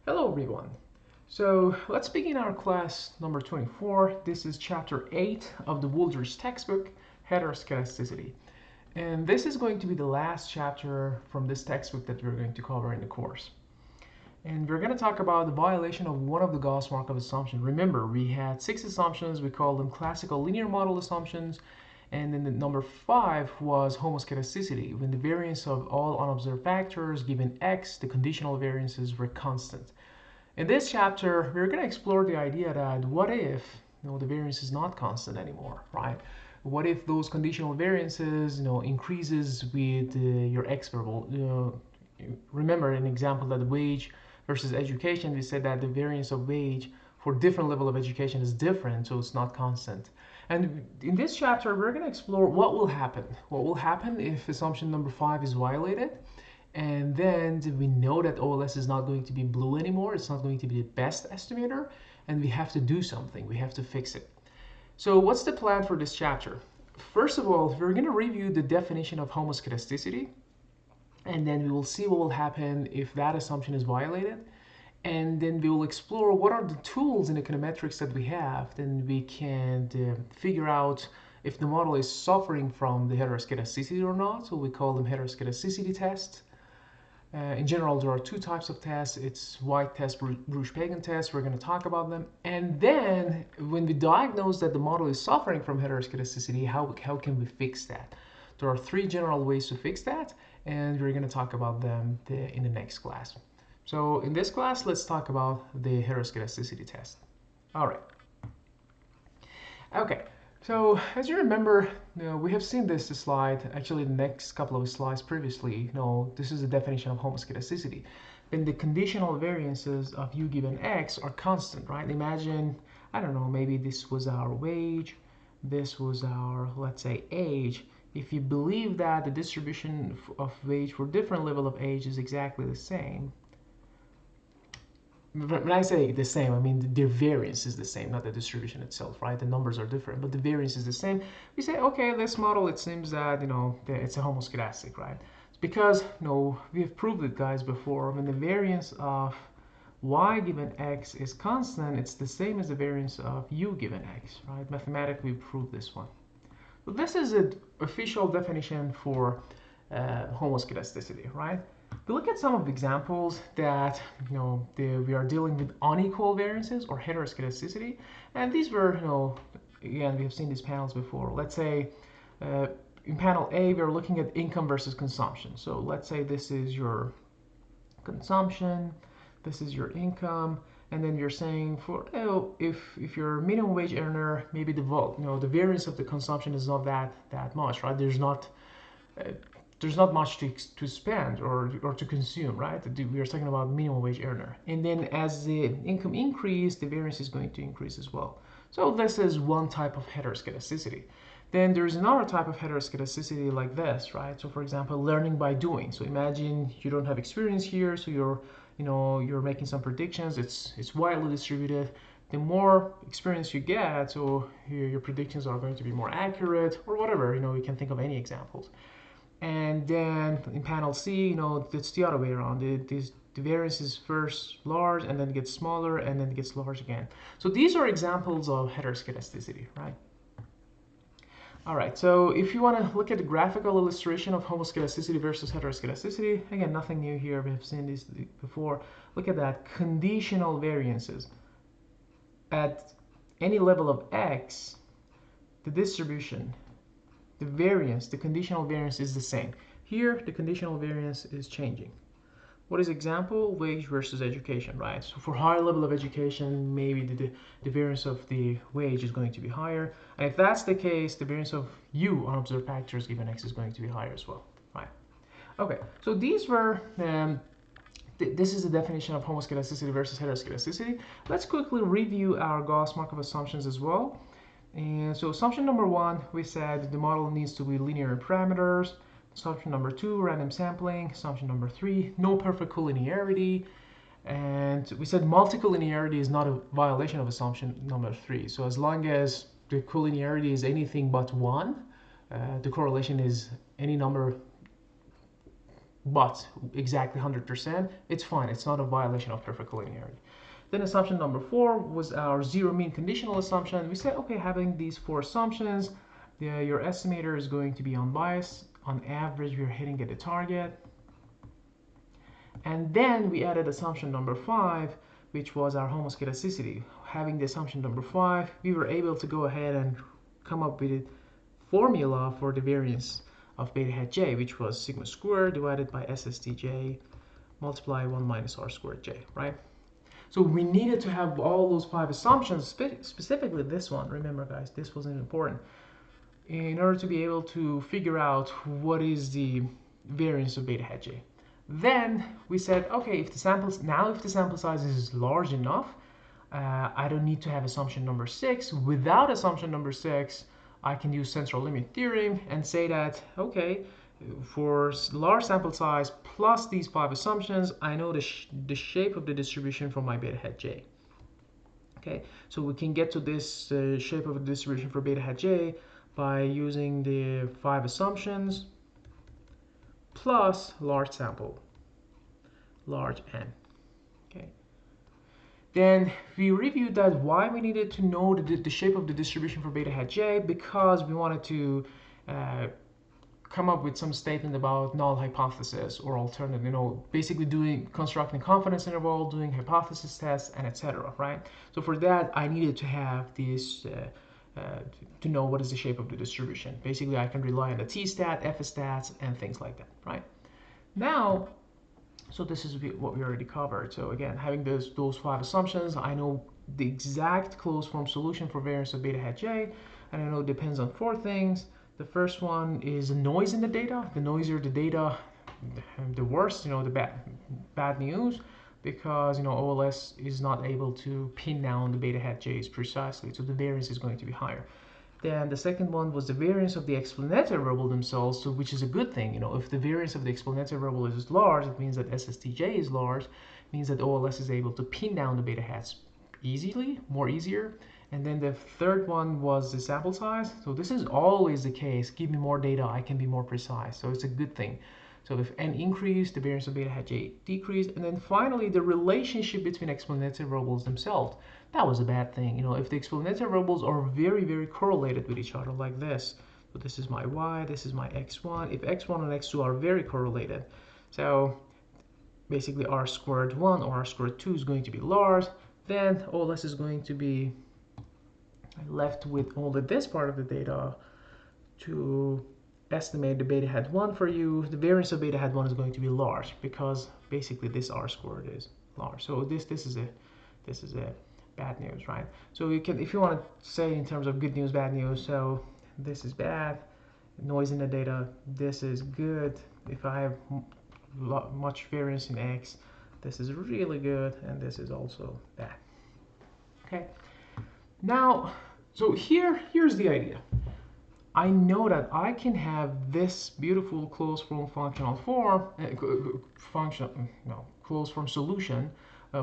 Hello everyone. So let's begin our class number 24. This is chapter 8 of the Woolger's textbook, Heteroskedasticity. And this is going to be the last chapter from this textbook that we're going to cover in the course. And we're going to talk about the violation of one of the Gauss-Markov assumptions. Remember, we had 6 assumptions. We called them classical linear model assumptions. And then the number 5 was homoskedasticity, when the variance of all unobserved factors given x, the conditional variances were constant. In this chapter, we're going to explore the idea that what if the variance is not constant anymore, right? What if those conditional variances increases with your x variable? Remember an example that wage versus education, we said that the variance of wage for different level of education is different, so it's not constant. And in this chapter, we're going to explore what will happen. What will happen if assumption number 5 is violated? And then we know that OLS is not going to be blue anymore. It's not going to be the best estimator. And we have to do something. We have to fix it. So what's the plan for this chapter? First of all, we're going to review the definition of homoskedasticity. And then we will see what will happen if that assumption is violated. And then we will explore what are the tools in econometrics that we have. Then we can figure out if the model is suffering from the heteroskedasticity or not. So we call them heteroskedasticity tests. In general, there are 2 types of tests. It's white test, Breusch-Pagan test. We're going to talk about them. And then when we diagnose that the model is suffering from heteroskedasticity, how can we fix that? There are 3 general ways to fix that, and we're going to talk about them in the next class. So in this class, let's talk about the heteroskedasticity test. All right. Okay. So as you remember, we have seen this slide, actually the next couple of slides previously. This is the definition of homoskedasticity. Then the conditional variances of u given x are constant, right? Imagine, I don't know, maybe this was our wage, this was our, let's say, age. If you believe that the distribution of wage for different level of age is exactly the same, when I say the same, I mean their variance is the same, not the distribution itself, right? The numbers are different, but the variance is the same. We say, okay, this model, it seems that, it's a homoskedastic, right? It's because, we have proved it, guys, before. When the variance of y given x is constant, it's the same as the variance of u given x, right? Mathematically, we proved this one. So this is an official definition for homoskedasticity, right? We look at some of the examples that we are dealing with unequal variances or heteroskedasticity, and these were again, we have seen these panels before. Let's say in panel A we are looking at income versus consumption. So let's say this is your consumption, this is your income, and then you're saying for if you're a minimum wage earner, maybe the variance of the consumption is not that much, right? There's not much to spend or to consume, right? We are talking about minimum wage earner. And then as the income increases, the variance is going to increase as well. So this is one type of heteroskedasticity. Then there's another type of heteroskedasticity like this, right? So for example, learning by doing. So imagine you don't have experience here, so you're making some predictions. It's widely distributed. The more experience you get, so your predictions are going to be more accurate or whatever. We can think of any examples. And then in panel C, it's the other way around. The variance is first large and then it gets smaller and then it gets large again. So these are examples of heteroskedasticity, right? All right, so if you want to look at the graphical illustration of homoskedasticity versus heteroskedasticity, again, nothing new here. We have seen this before. Look at that, conditional variances. At any level of x, the distribution, the variance, the conditional variance is the same. Here, the conditional variance is changing. What is example? Wage versus education, right? So for higher level of education, maybe the variance of the wage is going to be higher. And if that's the case, the variance of u unobserved factors given x is going to be higher as well, right? Okay, so these were, this is the definition of homoskedasticity versus heteroskedasticity. Let's quickly review our Gauss-Markov assumptions as well. And so assumption number 1, we said the model needs to be linear in parameters. Assumption number 2, random sampling. Assumption number 3, no perfect collinearity. And we said multicollinearity is not a violation of assumption number 3. So as long as the collinearity is anything but 1, the correlation is any number but exactly 100%, it's fine. It's not a violation of perfect linearity. Then assumption number 4 was our zero mean conditional assumption. We said, okay, having these 4 assumptions, your estimator is going to be unbiased. On average, we're hitting at the target. And then we added assumption number 5, which was our homoskedasticity. Having the assumption number 5, we were able to go ahead and come up with a formula for the variance of beta hat j, which was sigma squared divided by SSTJ multiply 1 minus r squared j, right? So we needed to have all those 5 assumptions, specifically this one. Remember, guys, this wasn't important. In order to be able to figure out what is the variance of beta hat j. Then we said, okay, if the sample size is large enough, I don't need to have assumption number 6. Without assumption number 6, I can use central limit theorem and say that, okay, for large sample size plus these 5 assumptions, I know the shape of the distribution for my beta hat j. Okay, so we can get to this shape of the distribution for beta hat j by using the 5 assumptions plus large sample, large n. Okay. Then we reviewed that why we needed to know the shape of the distribution for beta hat j, because we wanted to come up with some statement about null hypothesis or alternative, basically constructing confidence interval, doing hypothesis tests, and etc. Right? So for that, I needed to have this to know what is the shape of the distribution. Basically, I can rely on the t-stat, f-stats, and things like that. Right? Now, so this is what we already covered. So again, having those 5 assumptions, I know the exact closed form solution for variance of beta hat j, and I know it depends on 4 things. The first one is noise in the data. The noisier the data, the worse, the bad news, because OLS is not able to pin down the beta hat j's precisely, so the variance is going to be higher. Then the second one was the variance of the explanatory variable themselves, so which is a good thing. If the variance of the explanatory variable is large, it means that SSTJ is large, it means that OLS is able to pin down the beta hats more easier. And then the third one was the sample size. So this is always the case. Give me more data, I can be more precise. So it's a good thing. So if n increased, the variance of beta hat j decreased. And then finally, the relationship between explanatory variables themselves. That was a bad thing. If the explanatory variables are very, very correlated with each other like this. So this is my y, this is my x1. If x1 and x2 are very correlated, so basically r squared 1 or r squared 2 is going to be large, then OLS is going to be left with only this part of the data to estimate the beta hat 1 for you. The variance of beta hat 1 is going to be large because basically this r squared is large. So this is a bad news, right? So you can, if you want to say in terms of good news, bad news, so this is bad, noise in the data, this is good. If I have much variance in x, this is really good, and this is also bad. Okay. Now, so here's the idea. I know that I can have this beautiful closed form functional form, closed form solution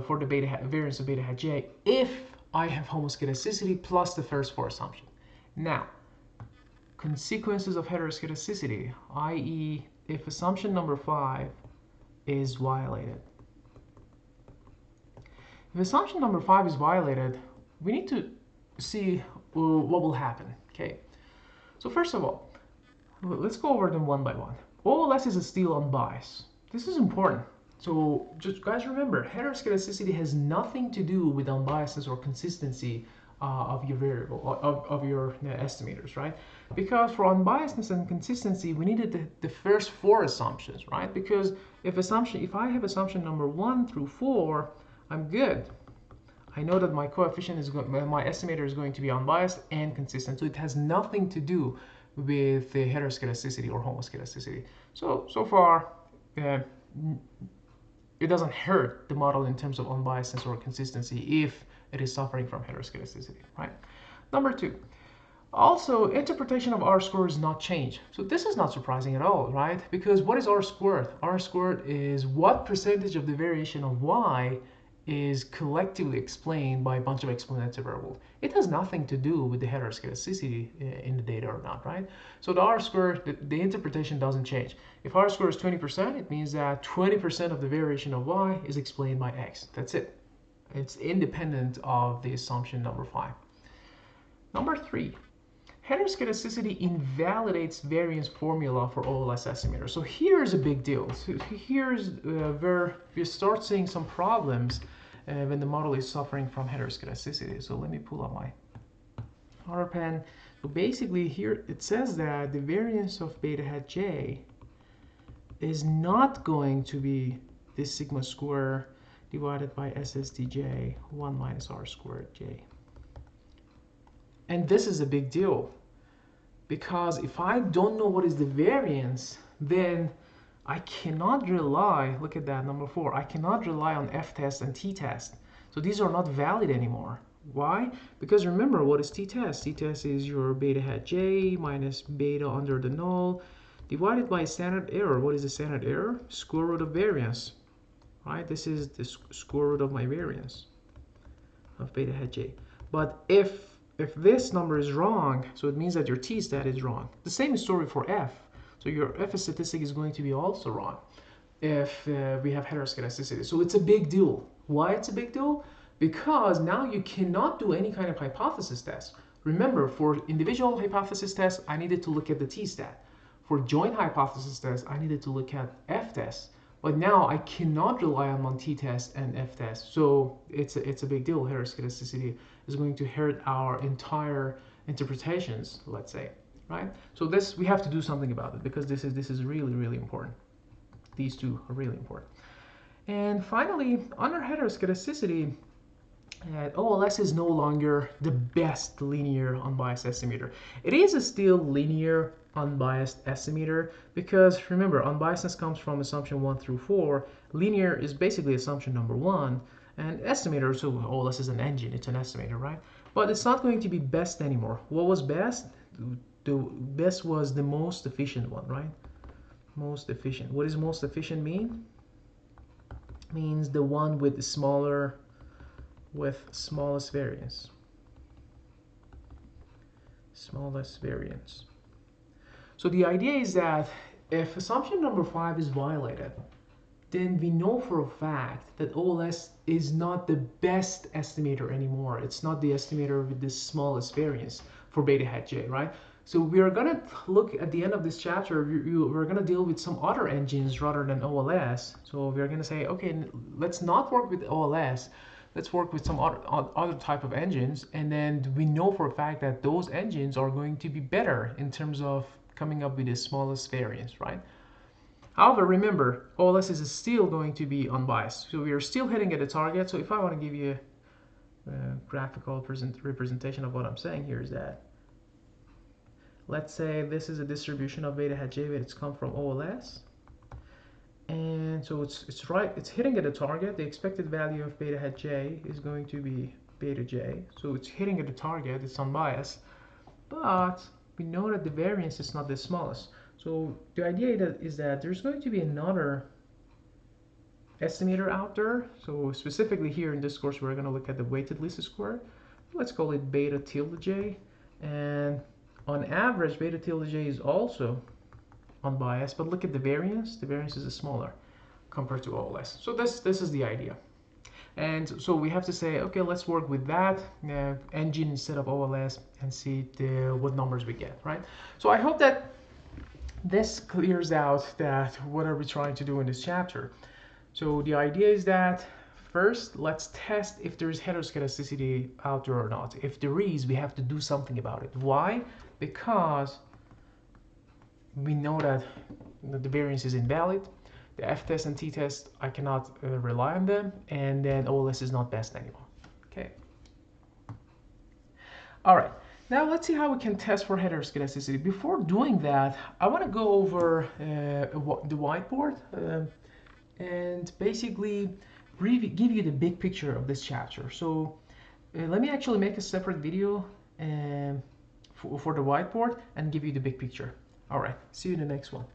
for the variance of beta hat j if I have homoskedasticity plus the first 4 assumptions. Now, consequences of heteroskedasticity, i.e., if assumption number 5 is violated. If assumption number 5 is violated, we need to see what will happen. Okay, so first of all, let's go over them one by one. OLS is still unbiased. This is important. So just guys, remember, heteroskedasticity has nothing to do with unbiasedness or consistency of your variable, of your estimators, right? Because for unbiasedness and consistency, we needed the first 4 assumptions, right? Because if I have assumption number 1 through 4, I'm good. I know that my coefficient is my estimator is going to be unbiased and consistent, so it has nothing to do with the heteroskedasticity or homoskedasticity. So far, it doesn't hurt the model in terms of unbiasedness or consistency if it is suffering from heteroskedasticity, right? Number 2, also interpretation of r squared is not changed. So this is not surprising at all, right? Because what is r squared? R squared is what percentage of the variation of y is collectively explained by a bunch of explanative variables. It has nothing to do with the heteroskedasticity in the data or not, right? So the R square, the interpretation doesn't change. If R square is 20%, it means that 20% of the variation of Y is explained by X. That's it. It's independent of the assumption number 5. Number 3. Heteroskedasticity invalidates variance formula for OLS estimator. So here's a big deal. So here's where we start seeing some problems when the model is suffering from heteroskedasticity. So let me pull up my R pen. So basically here it says that the variance of beta hat J is not going to be this sigma square divided by SSDJ 1 minus R squared J. And this is a big deal, because if I don't know what is the variance, then I cannot rely, look at that, number 4, I cannot rely on F-test and T-test. So these are not valid anymore. Why? Because remember, what is T-test? T-test is your beta hat J minus beta under the null divided by standard error. What is the standard error? Square root of variance, right? This is the square root of my variance of beta hat J. But if this number is wrong, so it means that your t-stat is wrong. The same story for f. So your f statistic is going to be also wrong if we have heteroskedasticity. So it's a big deal. Why it's a big deal? Because now you cannot do any kind of hypothesis test. Remember, for individual hypothesis tests, I needed to look at the t-stat. For joint hypothesis tests, I needed to look at f-test. But now I cannot rely on t-test and f-test. So it's a big deal. Heteroskedasticity is going to hurt our entire interpretations, let's say, right? So this, we have to do something about it, because this is really, really important. These two are really important. And finally, under heteroskedasticity, OLS is no longer the best linear unbiased estimator. It is a still linear unbiased estimator, because remember, unbiasedness comes from assumption 1 through 4. Linear is basically assumption number 1, and estimator, so OLS is an engine, it's an estimator, right? But it's not going to be best anymore. What was best? The best was the most efficient one, right? Most efficient. What does most efficient mean? Means the one with the smallest variance. Smallest variance. So the idea is that if assumption number 5 is violated, then we know for a fact that OLS is not the best estimator anymore. It's not the estimator with the smallest variance for beta hat J, right? So we are going to look at the end of this chapter, we're going to deal with some other engines rather than OLS. So we're going to say, okay, let's not work with OLS. Let's work with some other type of engines. And then we know for a fact that those engines are going to be better in terms of coming up with the smallest variance, right? However, remember, OLS is still going to be unbiased. So we are still hitting at the target. So if I want to give you a graphical representation of what I'm saying here, is that, let's say this is a distribution of beta hat J, but it's come from OLS. And so it's hitting at the target. The expected value of beta hat J is going to be beta J. So it's hitting at the target, it's unbiased. But we know that the variance is not the smallest. So the idea is that there's going to be another estimator out there. So specifically here in this course, we're going to look at the weighted least square. Let's call it beta tilde J. And on average, beta tilde J is also unbiased, but look at the variance. The variance is smaller compared to OLS. So this is the idea. And so we have to say, okay, let's work with that engine instead of OLS and see what numbers we get, right? So I hope that this clears out that what are we trying to do in this chapter. So the idea is that first, let's test if there is heteroskedasticity out there or not. If there is, we have to do something about it. Why? Because we know that the variance is invalid. The F-test and T-test, I cannot rely on them, and then OLS is not best anymore. Okay. All right. Now let's see how we can test for heteroskedasticity. Before doing that, I want to go over the whiteboard and basically give you the big picture of this chapter. So let me actually make a separate video for the whiteboard and give you the big picture. All right. See you in the next one.